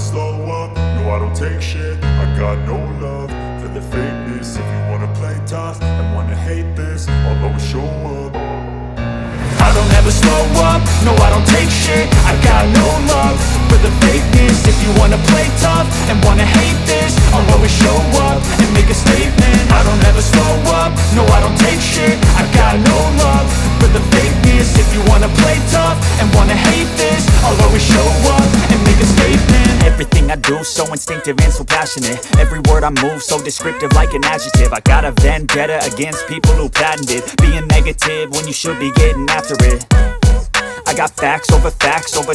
slow up, no I don't take shit. I got no love for the fakeness. If you wanna play tough and wanna hate this, I'll always show up. I don't ever slow up, no I don't take shit. I got no love for the fakeness. If you wanna play tough and wanna hate this, I'll always show up and make a statement. I don't ever slow up, no I don't take shit. I got no love for the fakeness. If you wanna play tough and wanna hate this, I'll always show up and make a statement. Everything I do so instinctive and so passionate. Every word I move so descriptive like an adjective. I got a vendetta against people who patented being negative when you should be getting after it. I got facts over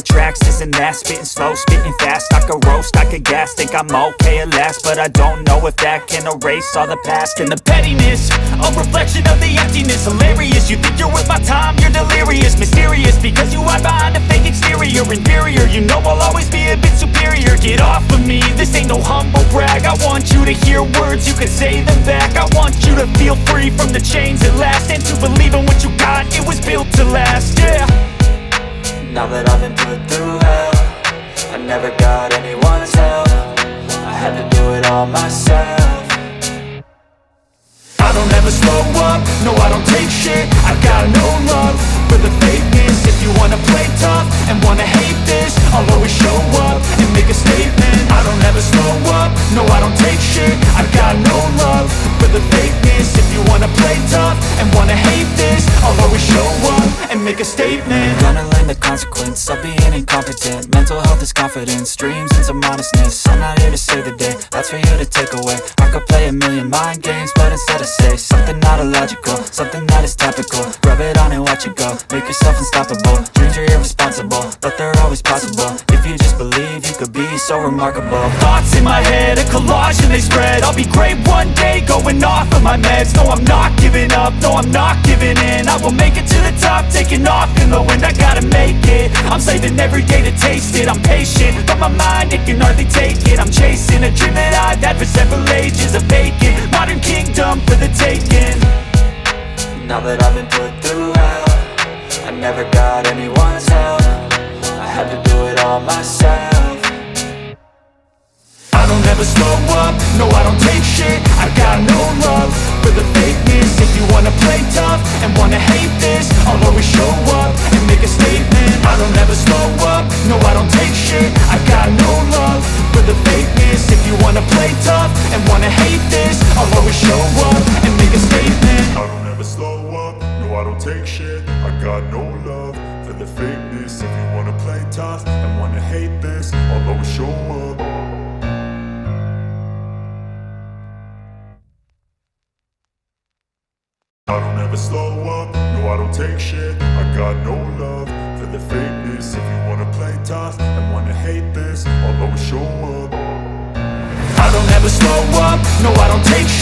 tracks, this and that. Spitting slow, spitting fast, I could roast, I could gas. Think I'm okay at last, but I don't know if that can erase all the past. And the pettiness, a reflection of the emptiness. Hilarious, you think you're worth my time, you're delirious. Mysterious, because you hide behind a fake exterior. Inferior, you know I'll always be a bit superior. Get off of me, this ain't no humble brag. I want you to hear words, you can say them back. I want you to feel free from the chains at last, and to believe in what you got, it was built to last, yeah. Now that I've been put through hell, I never got anyone's help. I had to do it all myself. I don't ever slow up, no I don't take shit. I got no love for the fakeness. If you wanna play tough and wanna hate this, I'll always show up and make a statement. I don't ever slow up, no I don't take shit. I got no love for the fakeness. If you wanna play tough and wanna hate this, I'll always show up and make a statement. Gonna learn the consequence of being incompetent. Mental health is confidence, dreams and some honestness. I'm not here to save the day, that's for you to take away. I could play a million mind games, but instead I say something not illogical, something that is topical. Rub it on and watch it go, make yourself unstoppable. Dreams are irresponsible, but they're always possible. If you just believe, you could be so remarkable. Thoughts in my head, a collage and they spread. I'll be great one day, going off of my meds. No, I'm not giving up, no, I'm not giving in. I will make it to the top, taking off in the wind. I gotta make it, I'm saving every day to taste it. I'm patient, but my mind, it can hardly take it. I'm chasing a dream that I've had for several ages. A vacant, modern kingdom for the taking. Now that I've been put through hell, I never got anyone's help. I had to do it all myself. I don't ever slow up, no I don't take shit. I got no love for the fakeness. If you wanna play tough and wanna hate this, I'll always show up and make a statement. I don't ever slow up, no I don't take shit. I got no love for the fakeness. If you wanna play tough and wanna hate this, I'll always show up and make a statement. I don't ever slow up, no I don't take shit. I got no love for the fakeness. If you wanna play tough and wanna hate this, I'll always show up. I don't ever slow up, no I don't take shit. I got no love for the fakeness. If you wanna play tough and wanna hate this, I'll always show up. I don't ever slow up, no I don't take shit.